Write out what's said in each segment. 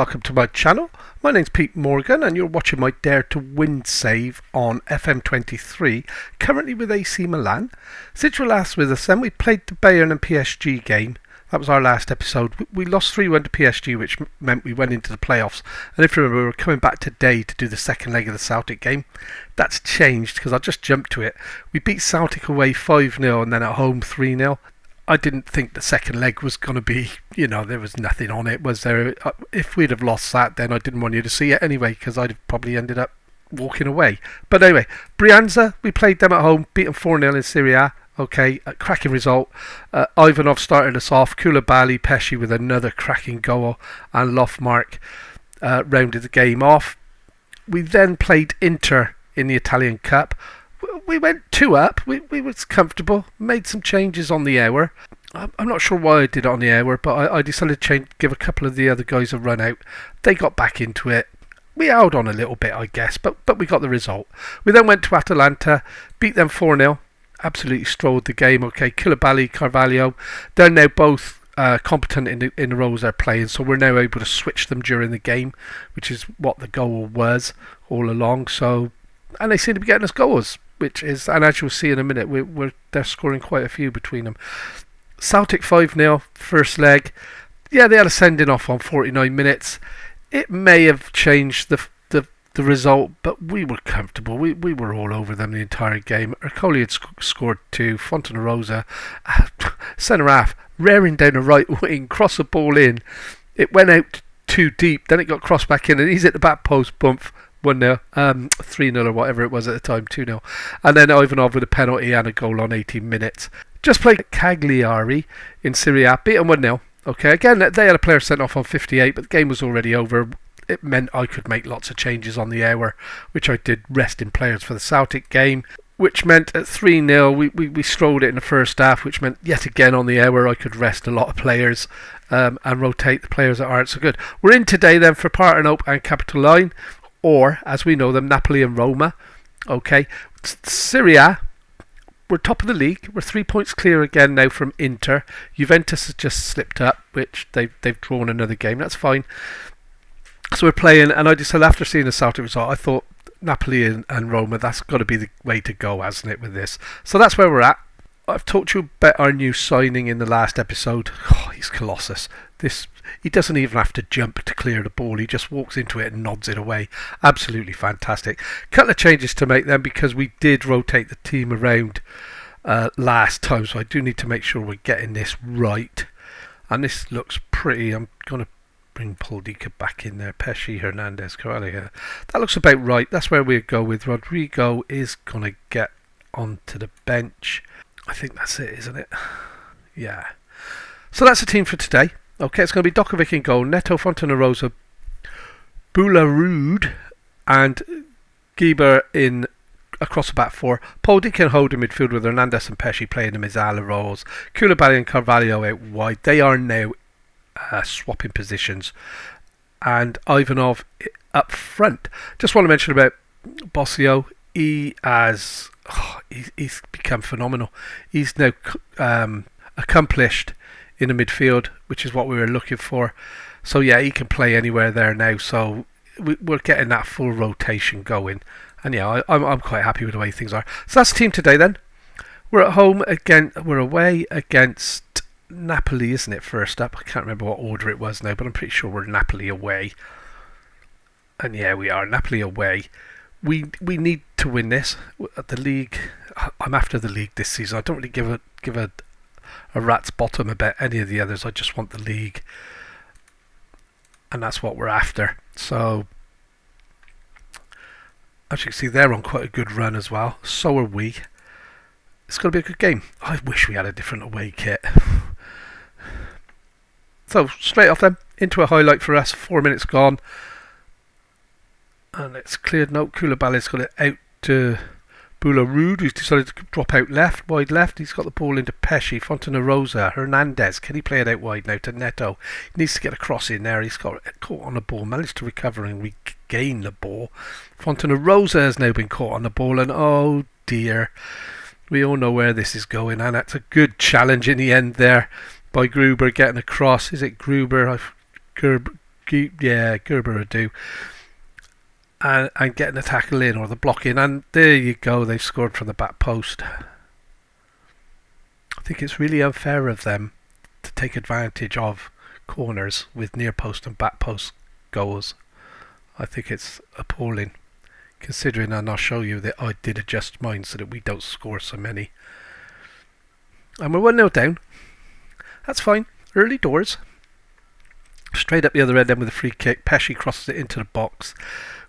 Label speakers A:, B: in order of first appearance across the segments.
A: welcome to my channel. My name's Pete Morgan and you're watching my Dare to Win save on FM23, currently with AC Milan. Since you were last with us then, we played the Bayern and PSG game. That was our last episode. We lost 3-1 to PSG, which meant we went into the playoffs. And if you remember, we're coming back today to do the second leg of the Celtic game. That's changed because I'll just jump to it. We beat Celtic away 5-0 and then at home 3-0. I didn't think the second leg was going to be, there was nothing on it, was there? If we'd have lost that, then I didn't want you to see it anyway, because I'd have probably ended up walking away. But anyway, Brianza, we played them at home, beat them 4-0 in Serie A. Okay, a cracking result. Ivanov started us off, Koulibaly, Pesci with another cracking goal, and Lofmark rounded the game off. We then played Inter in the Italian Cup. We went 2-up, we was comfortable, made some changes on the hour. I'm not sure why I did it on the hour, but I decided to give a couple of the other guys a run out. They got back into it. We held on a little bit, I guess, but we got the result. We then went to Atalanta, beat them 4-0, absolutely strolled the game. Okay, Koulibaly, Carvalho, they're now both competent in the roles they're playing, so we're now able to switch them during the game, which is what the goal was all along. So, and they seem to be getting us goals, which is, and as you'll see in a minute, they're scoring quite a few between them. Celtic 5-0, first leg. Yeah, they had a sending off on 49 minutes. It may have changed the result, but we were comfortable. We were all over them the entire game. Ercole had scored 2. Fontanarosa, centre half, rearing down the right wing, cross the ball in. It went out too deep, then it got crossed back in, and he's at the back post, bump. 1-0, 3-0 or whatever it was at the time, 2-0. And then Ivanov with a penalty and a goal on 18 minutes. Just played Cagliari in Serie A, beat them 1-0. Okay, again, they had a player sent off on 58, but the game was already over. It meant I could make lots of changes on the hour, which I did, resting players for the Celtic game, which meant at 3-0, we strolled it in the first half, which meant yet again on the hour I could rest a lot of players and rotate the players that aren't so good. We're in today then for Partenope and Capitoline, or, as we know them, Napoli and Roma. Okay, Serie A, we're top of the league. We're 3 points clear again now from Inter. Juventus has just slipped up, which they've drawn another game. That's fine. So we're playing, and I decided after seeing the Celtic result, I thought Napoli and Roma, that's got to be the way to go, hasn't it, with this? So that's where we're at. I've talked to you about our new signing in the last episode. Oh, he's Colossus. He doesn't even have to jump to clear the ball. He just walks into it and nods it away. Absolutely fantastic. Couple of changes to make then, because we did rotate the team around last time, so I do need to make sure we're getting this right. And this looks pretty. I'm going to bring Paul Dika back in there. Pesci, Hernandez, Carvalho. That looks about right. That's where we go with Rodrigo is going to get onto the bench. I think that's it, isn't it? Yeah. So that's the team for today. Okay, it's going to be Dokovic in goal, Neto, Fontanarosa, Boularud and Gieber in across the back four. Paul Dika can hold in midfield with Hernandez and Pesci playing the Mizala roles. Koulibaly and Carvalho out wide. They are now swapping positions. And Ivanov up front. Just want to mention about Bossio. He's become phenomenal. He's now accomplished in the midfield, which is what we were looking for. So yeah, he can play anywhere there now. So we're getting that full rotation going. And yeah, I'm quite happy with the way things are. So that's the team today then. We're at home again. We're away against Napoli, isn't it? First up, I can't remember what order it was now, but I'm pretty sure we're Napoli away. And yeah, we are Napoli away. We need to win this. The league, I'm after the league this season. I don't really give a rat's bottom about any of the others. I just want the league, and that's what we're after. So as you can see, they're on quite a good run as well. So are we. It's going to be a good game. I wish we had a different away kit. So straight off then, into a highlight for us. 4 minutes gone. And it's cleared. No, Koulibaly's got it out to Boularud, who's decided to drop out left, wide left. He's got the ball into Pesci, Fontanarosa, Hernandez. Can he play it out wide now to Neto? He needs to get a cross in there. He's got caught on the ball, managed to recover and regain the ball. Fontanarosa has now been caught on the ball, and oh dear, we all know where this is going. And that's a good challenge in the end there by Gruber getting across. Is it Gruber? Gerber will do. And getting the tackle in or the block in, and there you go, they've scored from the back post. I think it's really unfair of them to take advantage of corners with near post and back post goals. I think it's appalling, considering, and I'll show you that I did adjust mine so that we don't score so many. And we're 1-0 down. That's fine. Early doors. Straight up the other end then with a free kick. Pesci crosses it into the box.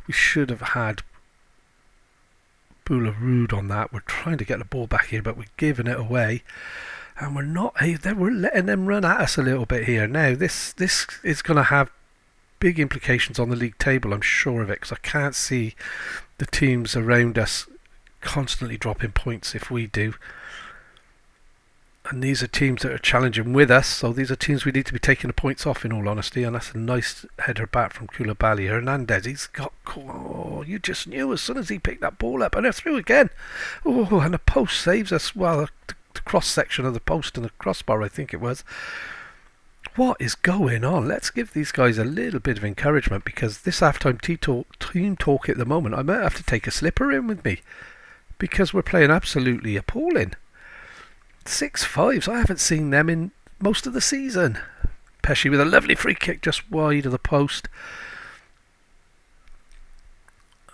A: We should have had Boularud on that. We're trying to get the ball back here, but we're giving it away. And we're not. We're letting them run at us a little bit here. Now, this is going to have big implications on the league table, I'm sure of it, because I can't see the teams around us constantly dropping points if we do. And these are teams that are challenging with us, so these are teams we need to be taking the points off, in all honesty. And that's a nice header back from Koulibaly. Hernandez, he's got... Oh, you just knew as soon as he picked that ball up, and they're through again. Oh, and the post saves us. Well, the cross-section of the post and the crossbar, I think it was. What is going on? Let's give these guys a little bit of encouragement, because this half-time team talk at the moment, I might have to take a slipper in with me, because we're playing absolutely appalling. 6-5s, I haven't seen them in most of the season. Pesci with a lovely free kick just wide of the post.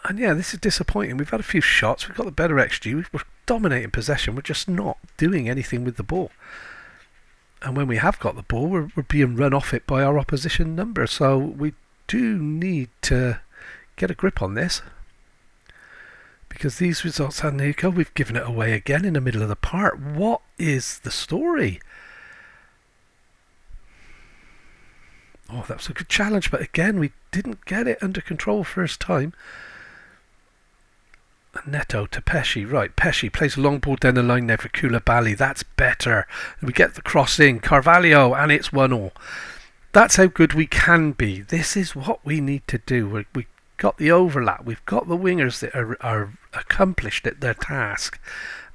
A: And yeah, this is disappointing. We've had a few shots, we've got the better XG, we're dominating possession, we're just not doing anything with the ball. And when we have got the ball, we're being run off it by our opposition number. So we do need to get a grip on this, because these results, and there you go, we've given it away again in the middle of the part. What is the story? Oh, that was a good challenge, but again, we didn't get it under control first time. Neto to Pesci. Right, Pesci plays a long ball down the line there for Koulibaly. That's better. We get the cross in. Carvalho, and it's 1-1. That's how good we can be. This is what we need to do. We got the overlap. We've got the wingers that are accomplished at their task,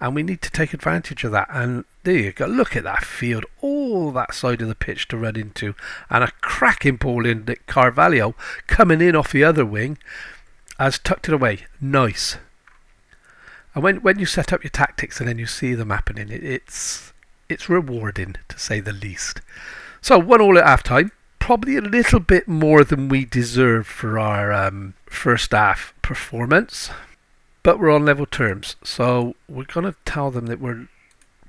A: and we need to take advantage of that. And there you go. Look at that field, all that side of the pitch to run into, and a cracking ball in that Carvalho coming in off the other wing has tucked it away. Nice. And when you set up your tactics and then you see them happening, it's rewarding, to say the least. So 1-1 at half time. Probably a little bit more than we deserve for our first half performance, but we're on level terms. So we're going to tell them that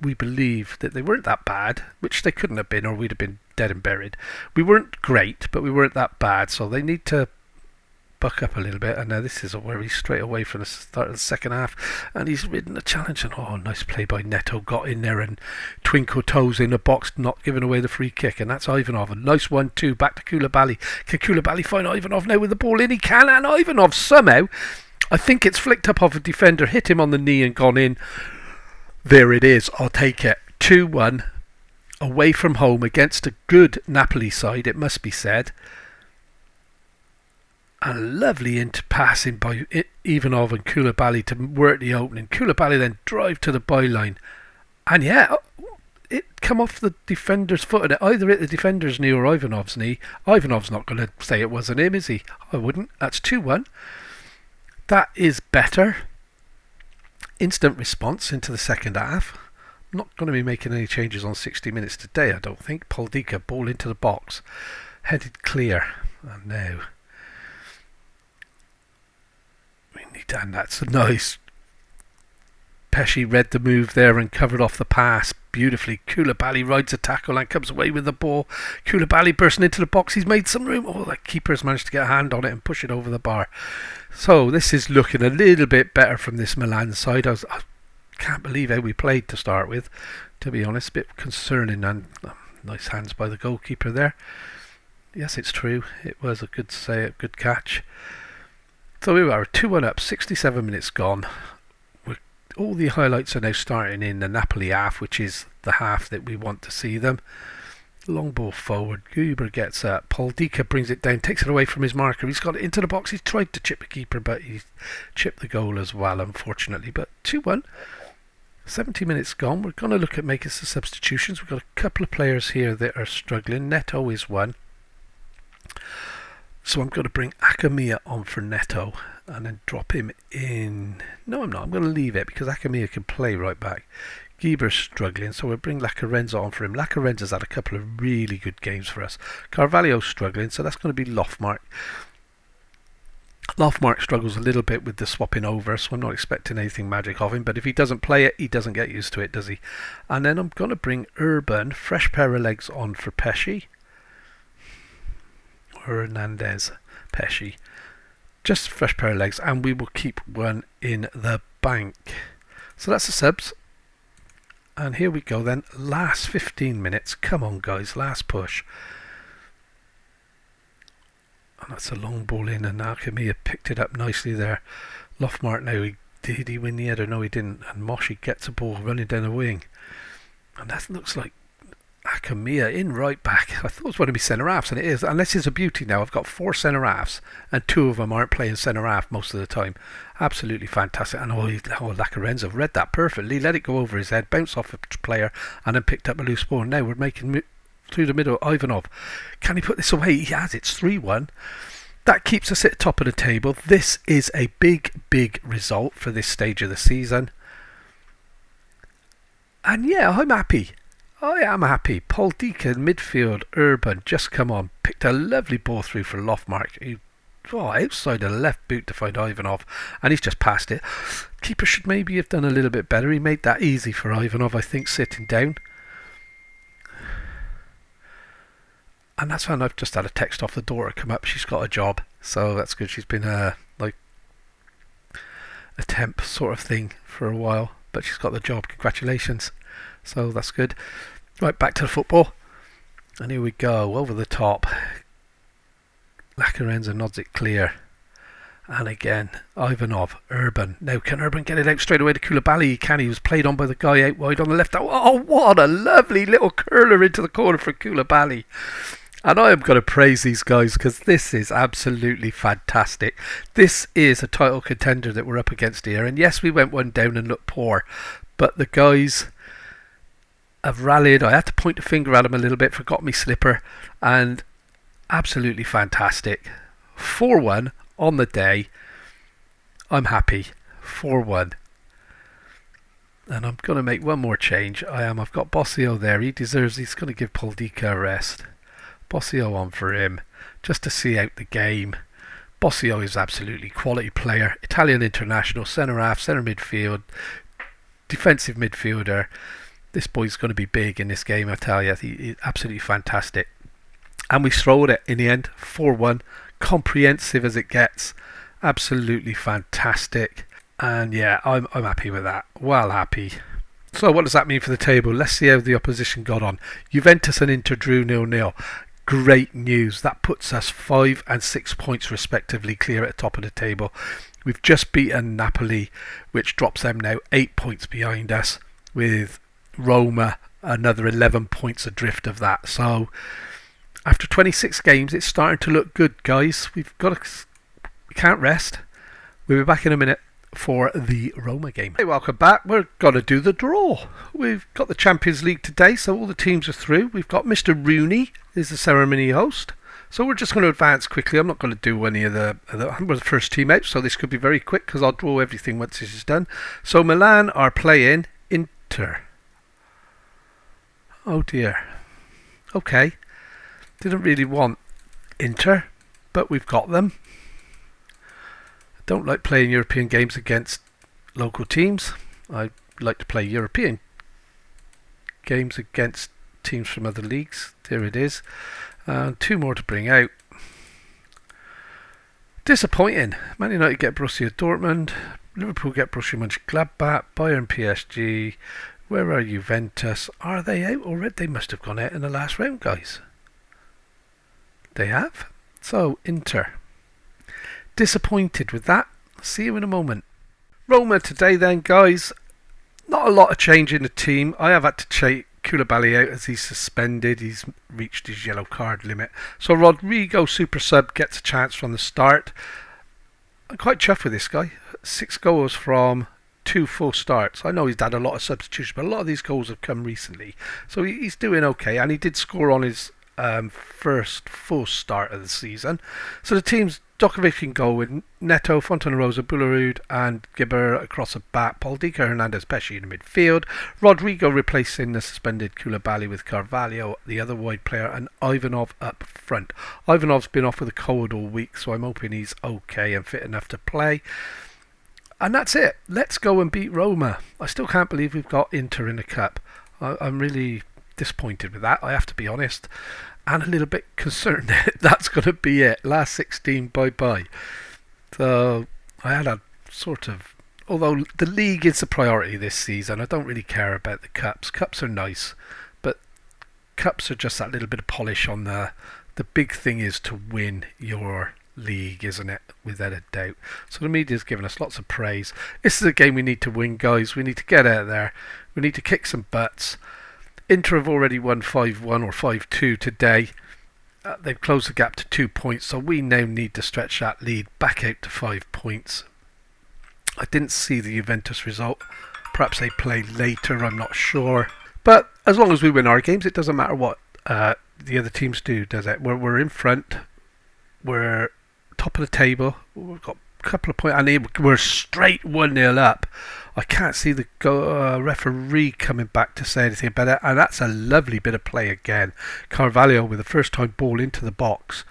A: we believe that they weren't that bad, which they couldn't have been, or we'd have been dead and buried. We weren't great, but we weren't that bad. So they need to buck up a little bit. And now this is a worry straight away from the start of the second half, and he's ridden the challenge. And oh, nice play by Neto, got in there and twinkle toes in the box, not giving away the free kick. And that's Ivanov. A nice 1-2 back to Koulibaly. Can Koulibaly find Ivanov now with the ball in? He can, and Ivanov somehow, I think it's flicked up off a defender, hit him on the knee and gone in. There it is. I'll take it. 2-1 away from home against a good Napoli side, it must be said. A lovely passing by Ivanov and Koulibaly to work the opening. Koulibaly then drive to the byline. And yeah, it come off the defender's foot. And either hit the defender's knee or Ivanov's knee. Ivanov's not going to say it wasn't him, is he? I wouldn't. That's 2-1. That is better. Instant response into the second half. I'm not going to be making any changes on 60 minutes today, I don't think. Poldica, ball into the box. Headed clear. And now... and that's a nice. Pesci read the move there and covered off the pass beautifully. Koulibaly rides a tackle and comes away with the ball. Koulibaly bursting into the box. He's made some room. Oh, the keeper's managed to get a hand on it and push it over the bar. So this is looking a little bit better from this Milan side. I can't believe how we played to start with, to be honest. A bit concerning, and nice hands by the goalkeeper there. Yes, it's true. It was a good good catch. So we are 2-1 up, 67 minutes gone. All the highlights are now starting in the Napoli half, which is the half that we want to see them. Long ball forward, Guber gets up, Poldica brings it down, takes it away from his marker. He's got it into the box, he's tried to chip the keeper, but he's chipped the goal as well, unfortunately. But 2-1, 70 minutes gone. We're going to look at making some substitutions. We've got a couple of players here that are struggling. Neto is one. So I'm going to bring Akamiya on for Neto and then drop him in. No, I'm not. I'm going to leave it because Akamiya can play right back. Gieber's struggling, so we'll bring Lacarenza on for him. Lacarenza's had a couple of really good games for us. Carvalho's struggling, so that's going to be Loftmark. Loftmark struggles a little bit with the swapping over, so I'm not expecting anything magic of him, but if he doesn't play it, he doesn't get used to it, does he? And then I'm going to bring Urban, fresh pair of legs on for Pesci. Hernandez, Pesci. Just a fresh pair of legs, and we will keep one in the bank. So that's the subs. And here we go then, last 15 minutes. Come on guys, last push. And that's a long ball in, and Akamiya picked it up nicely there. Loftmark now, did he win the header? No, he didn't. And Moshi gets a ball running down the wing. And that looks like Akamiya in right back. I thought it was one of my centre-halves, and it is. Unless it's a beauty now. I've got 4 centre-halves, and 2 of them aren't playing centre-half most of the time. Absolutely fantastic. And Lacarenza read that perfectly. Let it go over his head, bounce off a player, and then picked up a loose ball. Now we're making through the middle. Ivanov. Can he put this away? He has. It's 3-1. That keeps us at the top of the table. This is a big, big result for this stage of the season. And yeah, I'm happy. I am happy. Paul Deacon, midfield, Urban, just come on. Picked a lovely ball through for Loftmark. Outside of the left boot to find Ivanov, and he's just passed it. Keeper should maybe have done a little bit better. He made that easy for Ivanov, I think, sitting down. And that's when I've just had a text off the door come up. She's got a job, so that's good. She's been like a temp sort of thing for a while, but she's got the job. Congratulations. So that's good. Right, back to the football. And here we go, over the top. Lacarenza nods it clear. And again, Ivanov, Urban. Now, can Urban get it out straight away to Koulibaly? Can he? Was played on by the guy out wide on the left. Oh, what a lovely little curler into the corner for Koulibaly. And I am going to praise these guys because this is absolutely fantastic. This is a title contender that we're up against here. And yes, we went one down and looked poor. But the guys have rallied. I had to point the finger at them a little bit, forgot me slipper. And absolutely fantastic. 4-1 on the day. I'm happy. 4-1. And I'm going to make one more change. I've got Bossio there. He's going to give Poldica a rest. Bossio on for him, just to see out the game. Bossio is absolutely quality player. Italian international, centre-half, centre midfield, defensive midfielder. This boy's going to be big in this game, I tell you. He's absolutely fantastic. And we throwed it in the end, 4-1. Comprehensive as it gets. Absolutely fantastic. And yeah, I'm happy with that. Well happy. So what does that mean for the table? Let's see how the opposition got on. Juventus and Inter drew 0-0. Great news. That puts us 5 and 6 points respectively clear at the top of the table. We've just beaten Napoli, which drops them now 8 points behind us, with Roma another 11 points adrift of that. So after 26 games, it's starting to look good, guys. We can't rest. We'll be back in a minute for the Roma game. Hey, welcome back. We're going to do the draw. We've got the Champions League today, so all the teams are through. We've got Mr. Rooney is the ceremony host. So we're just going to advance quickly. I'm not going to do any of I'm the first team out, so this could be very quick because I'll draw everything once this is done. So Milan are playing Inter. Oh dear. Okay. Didn't really want Inter, but we've got them. Don't like playing European games against local teams. I like to play European games against teams from other leagues. There it is. 2 more to bring out. Disappointing. Man United get Borussia Dortmund. Liverpool get Borussia Mönchengladbach. Bayern PSG. Where are Juventus? Are they out already? They must have gone out in the last round, guys. They have. So, Inter. Disappointed with that. See you in a moment. Roma today then, guys. Not a lot of change in the team. I have had to take Koulibaly out as he's suspended. He's reached his yellow card limit. So Rodrigo, super sub, gets a chance from the start. I'm quite chuffed with this guy. 6 goals from 2 full starts. I know he's had a lot of substitutions, but a lot of these goals have come recently. So he's doing okay. And he did score on his first full start of the season. So the team's Djokovic in goal with Neto, Fontanarosa, Boularud and Gibber across the back. Paul Dica, Hernandez, Pesci in the midfield. Rodrigo replacing the suspended Koulibaly with Carvalho, the other wide player, and Ivanov up front. Ivanov's been off with a cold all week, so I'm hoping he's okay and fit enough to play. And that's it. Let's go and beat Roma. I still can't believe we've got Inter in the cup. I'm really disappointed with that, I have to be honest. And a little bit concerned that that's going to be it. Last 16, bye-bye. So I had a sort of... Although the league is a priority this season, I don't really care about the cups. Cups are nice, but cups are just that little bit of polish on the... The big thing is to win your league, isn't it? Without a doubt. So the media's given us lots of praise. This is a game we need to win, guys. We need to get out there. We need to kick some butts. Inter have already won 5-1 or 5-2 today. They've closed the gap to 2 points, so we now need to stretch that lead back out to 5 points. I didn't see the Juventus result. Perhaps they play later, I'm not sure. But as long as we win our games, it doesn't matter what the other teams do, does it? We're in front. We're top of the table. We've got a couple of points, and we're straight 1-0 up. I can't see the referee coming back to say anything about it, and that's a lovely bit of play again. Carvalho with the first time ball into the box,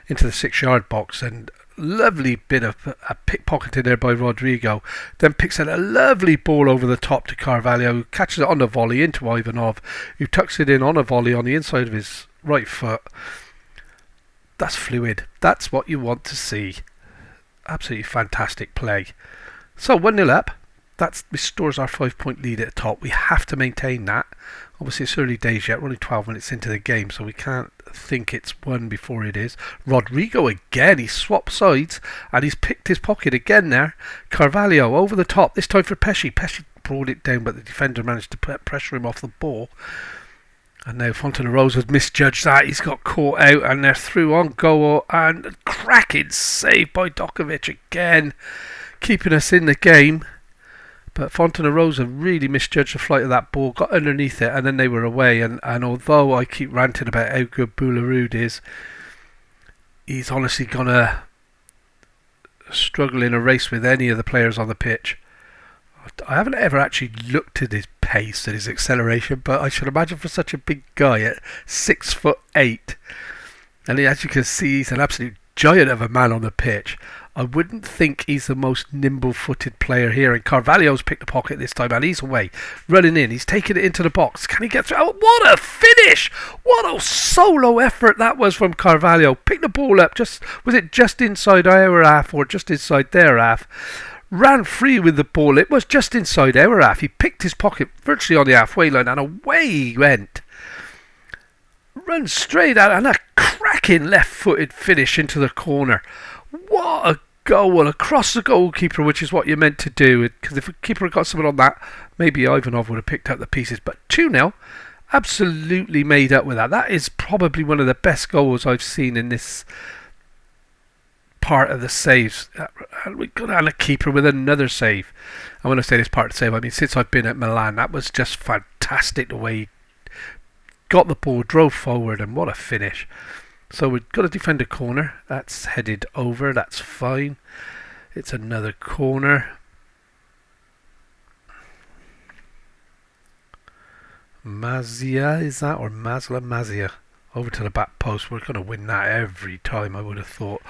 A: into the 6-yard box, and lovely bit of a pickpocketing there by Rodrigo. Then picks out a lovely ball over the top to Carvalho, who catches it on the volley into Ivanov, who tucks it in on a volley on the inside of his right foot. That's fluid. That's what you want to see. Absolutely fantastic play. So 1-0 up. That restores our 5-point lead at the top. We have to maintain that. Obviously it's early days yet. We're only 12 minutes into the game, so we can't think it's won before it is. Rodrigo again. He swapped sides and he's picked his pocket again there. Carvalho over the top. This time for Pesci. Pesci brought it down, but the defender managed to pressure him off the ball. And now Fontanarosa has misjudged that. He's got caught out and they're through on goal. And cracking save by Djokovic again, keeping us in the game. But Fontanarosa really misjudged the flight of that ball, got underneath it, and then they were away. And although I keep ranting about how good Boularud is, he's honestly going to struggle in a race with any of the players on the pitch. I haven't ever actually looked at his pace and his acceleration, but I should imagine for such a big guy at 6'8", and as you can see, he's an absolute giant of a man on the pitch. I wouldn't think he's the most nimble-footed player here. And Carvalho's picked the pocket this time, and he's away, running in. He's taking it into the box. Can he get through? Oh, what a finish! What a solo effort that was from Carvalho. Picked the ball up. Was it just inside our half or just inside their half? Ran free with the ball. It was just inside our half. He picked his pocket virtually on the halfway line, and away he went. Run straight out, and a cracking left-footed finish into the corner. What a goal across the goalkeeper, which is what you're meant to do. Because if the keeper had got someone on that, maybe Ivanov would have picked up the pieces. But 2-0, absolutely made up with that. That is probably one of the best goals I've seen in this part of the saves. And we got on a keeper with another save. And when I say this part of the save, I mean since I've been at Milan, that was just fantastic the way he got the ball, drove forward, and what a finish. So we've got to defend a corner. That's headed over. That's fine. It's another corner. Mazia, is that? Or Mazia. Over to the back post. We're going to win that every time, I would have thought.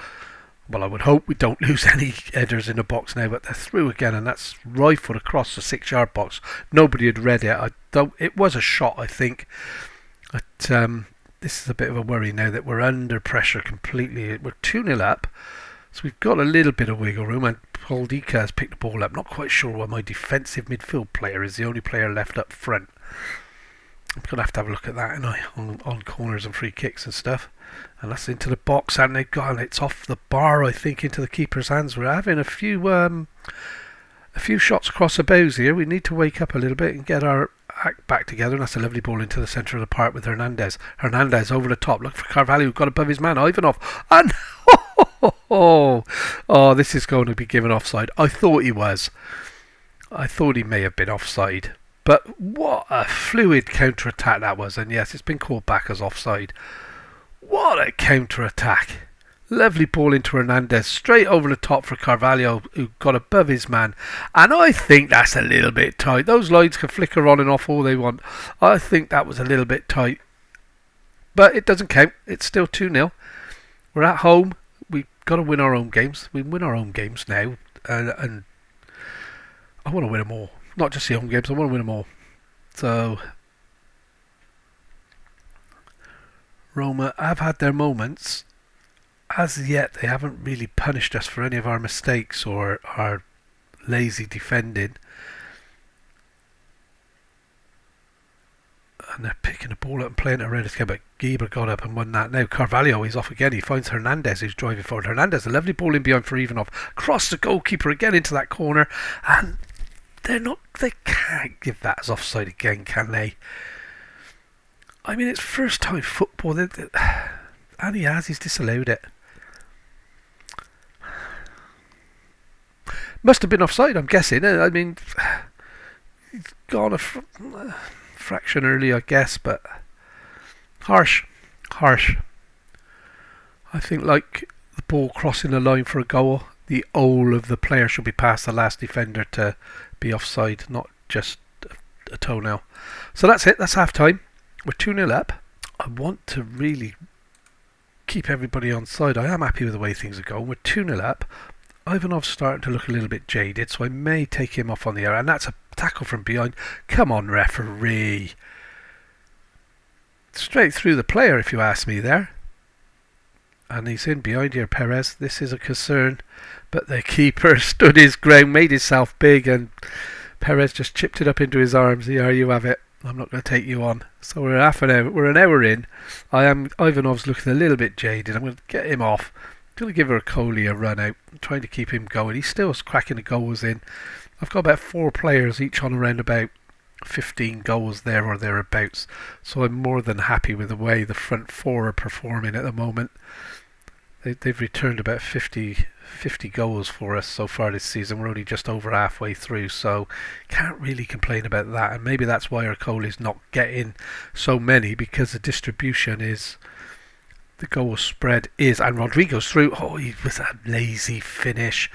A: Well, I would hope we don't lose any headers in the box now, but they're through again, and that's rifled across the 6-yard box. Nobody had read it. It was a shot, I think. But this is a bit of a worry now that we're under pressure completely. We're 2-0 up, so we've got a little bit of wiggle room, and Paul Dica has picked the ball up. Not quite sure why my defensive midfield player is the only player left up front. I'm going to have a look at that on corners and free kicks and stuff. And that's into the box, and they've gone. It's off the bar, I think, into the keeper's hands. We're having a few shots across the bows here. We need to wake up a little bit and get our act back together. And that's a lovely ball into the centre of the park with Hernandez. Hernandez over the top. Look for Carvalho, who got above his man, Ivanov. And oh, this is going to be given offside. I thought he was. I thought he may have been offside. But what a fluid counter-attack that was. And yes, it's been called back as offside. What a counter-attack. Lovely ball into Hernandez, straight over the top for Carvalho, who got above his man. And I think that's a little bit tight. Those lines can flicker on and off all they want. I think that was a little bit tight. But it doesn't count. It's still 2-0. We're at home. We've got to win our own games. We win our own games now. And I want to win them all. Not just the home games, I want to win them all. So Roma have had their moments. As yet, they haven't really punished us for any of our mistakes or our lazy defending. And they're picking the ball up and playing it around his game, but Gieber got up and won that. Now Carvalho is off again. He finds Hernandez, who's driving forward. Hernandez, a lovely ball in behind for Ivanov. Cross the goalkeeper again into that corner, and they can't give that as offside again, can they? I mean, it's first time football, and he's disallowed it. Must have been offside, I'm guessing. I mean, he's gone a fraction early, I guess, but harsh. I think, like the ball crossing the line for a goal, the whole of the player should be past the last defender to be offside, not just a toenail. So that's it. That's half time. We're 2-0 up. I want to really keep everybody on side. I am happy with the way things are going. We're 2-0 up. Ivanov's starting to look a little bit jaded, so I may take him off on the air. And that's a tackle from behind. Come on, referee. Straight through the player, if you ask me there. And he's in behind here, Perez. This is a concern. But the keeper stood his ground, made himself big, and Perez just chipped it up into his arms. Here you have it. I'm not going to take you on. So we're an hour in. Ivanov's looking a little bit jaded. I'm going to get him off. I'm going to give Ercole a run out. I'm trying to keep him going. He's still cracking the goals in. I've got about 4 players, each on around about 15 goals there or thereabouts. So I'm more than happy with the way the front 4 are performing at the moment. They've returned about 50 goals for us so far this season. We're only just over halfway through, so can't really complain about that. And maybe that's why Ercole is not getting so many, because the distribution is... The goal spread is, and Rodrigo's through. Oh, he was a lazy finish.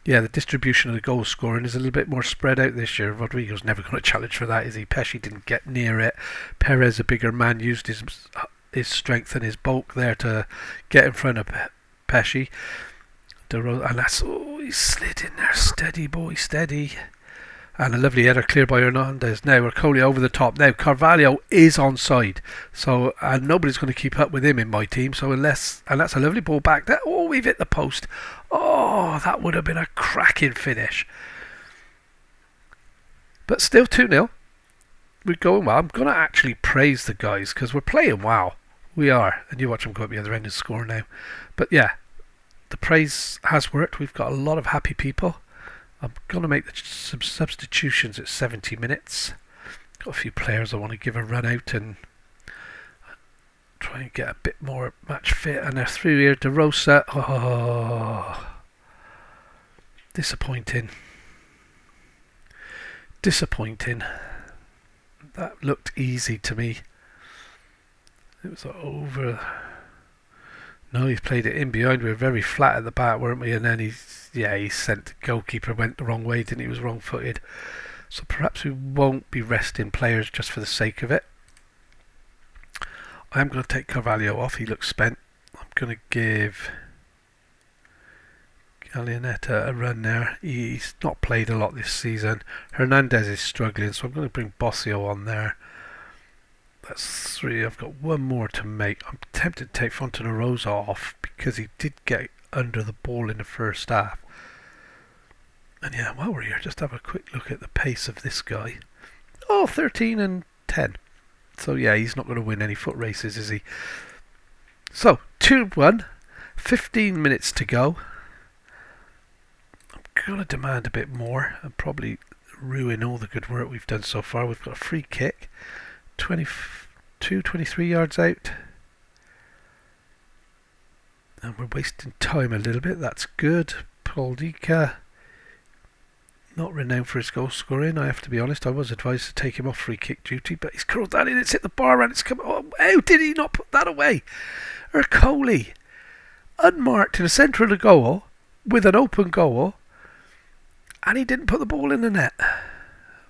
A: Yeah, the distribution of the goal scoring is a little bit more spread out this year. Rodrigo's never going to challenge for that, is he? Pesci didn't get near it. Perez, a bigger man, used his strength and his bulk there to get in front of Pesci. And that's, he slid in there. Steady, boy, steady. And a lovely header cleared by Hernandez. Now Ercole over the top. Now Carvalho is onside. So, and nobody's going to keep up with him in my team. So and that's a lovely ball back there. Oh, we've hit the post. Oh, that would have been a cracking finish. But still 2-0. We're going well. I'm going to actually praise the guys because we're playing well. We are. And you watch them go up the other end and score now. But yeah, the praise has worked. We've got a lot of happy people. I'm going to make some substitutions at 70 minutes. Got a few players I want to give a run out and try and get a bit more match fit. And they're through here. De Rosa. Oh, disappointing. That looked easy to me. It was over. No, he's played it in behind. We were very flat at the back, weren't we? And then he sent the goalkeeper, went the wrong way, didn't he? He was wrong-footed. So perhaps we won't be resting players just for the sake of it. I am going to take Carvalho off. He looks spent. I'm going to give Gallianetta a run there. He's not played a lot this season. Hernandez is struggling, so I'm going to bring Bossio on there. That's 3. I've got one more to make. I'm tempted to take Fontanarosa off because he did get under the ball in the first half. And yeah, while we're here, just have a quick look at the pace of this guy. Oh, 13 and 10. So yeah, he's not going to win any foot races, is he? So, 2-1. 15 minutes to go. I'm going to demand a bit more and probably ruin all the good work we've done so far. We've got a free kick. 23 yards out. And we're wasting time a little bit. That's good. Paul Dika, not renowned for his goal scoring, I have to be honest. I was advised to take him off free kick duty, but he's curled that in. It's hit the bar and it's come. Oh, how did he not put that away? Ercole, unmarked in the centre of the goal, with an open goal, and he didn't put the ball in the net.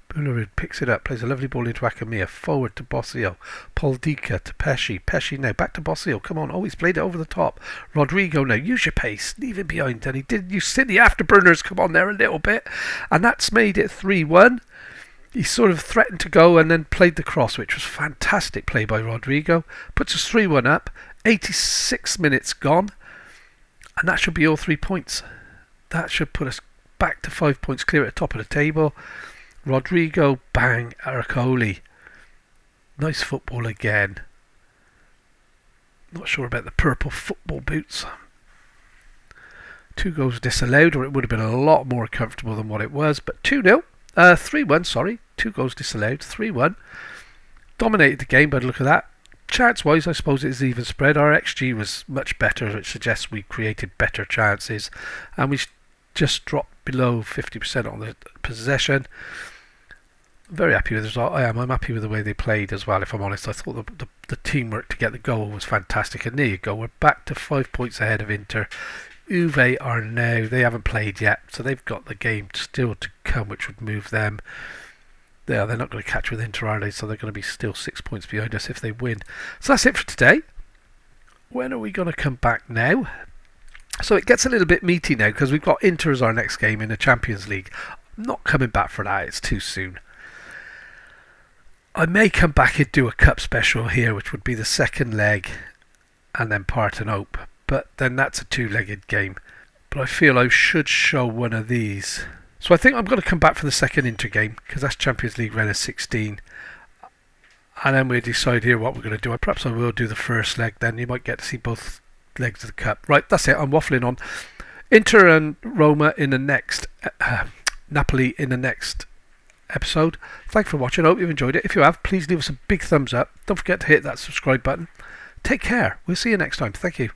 A: Boularud picks it up, plays a lovely ball into Akamia, forward to Bossio, Poldica to Pesci, Pesci now back to Bossio, come on, he's played it over the top. Rodrigo now, use your pace, leave him behind, and he did, you see the afterburners come on there a little bit, and that's made it 3-1. He sort of threatened to go and then played the cross, which was fantastic play by Rodrigo, puts us 3-1 up, 86 minutes gone, and that should be all 3 points. That should put us back to 5 points clear at the top of the table. Rodrigo, bang, Ercole. Nice football again. Not sure about the purple football boots. 2 goals disallowed, or it would have been a lot more comfortable than what it was. But 2-0. 3-1, sorry. 2 goals disallowed. 3-1. Dominated the game by the look of that. Chance-wise, I suppose it is even spread. Our XG was much better, which suggests we created better chances. And we just dropped below 50% on the possession. I'm very happy with the result. I'm happy with the way they played as well, if I'm honest. I thought the teamwork to get the goal was fantastic. And there you go. We're back to 5 points ahead of Inter. Juve are now, they haven't played yet, so they've got the game still to come, which would move them. They're not going to catch with Inter, are they? So they're going to be still 6 points behind us if they win. So that's it for today. When are we going to come back now? So it gets a little bit meaty now because we've got Inter as our next game in the Champions League. I'm not coming back for that, it's too soon. I may come back and do a cup special here, which would be the second leg and then Partenope. But then that's a 2-legged game. But I feel I should show one of these. So I think I'm going to come back for the second Inter game because that's Champions League round of 16. And then we'll decide here what we're going to do. Perhaps I will do the first leg then. You might get to see both legs of the cup. Right, that's it. I'm waffling on. Inter and Roma in the next... Napoli in the next episode. Thanks for watching. I hope you've enjoyed it. If you have, please leave us a big thumbs up. Don't forget to hit that subscribe button. Take care. We'll see you next time. Thank you.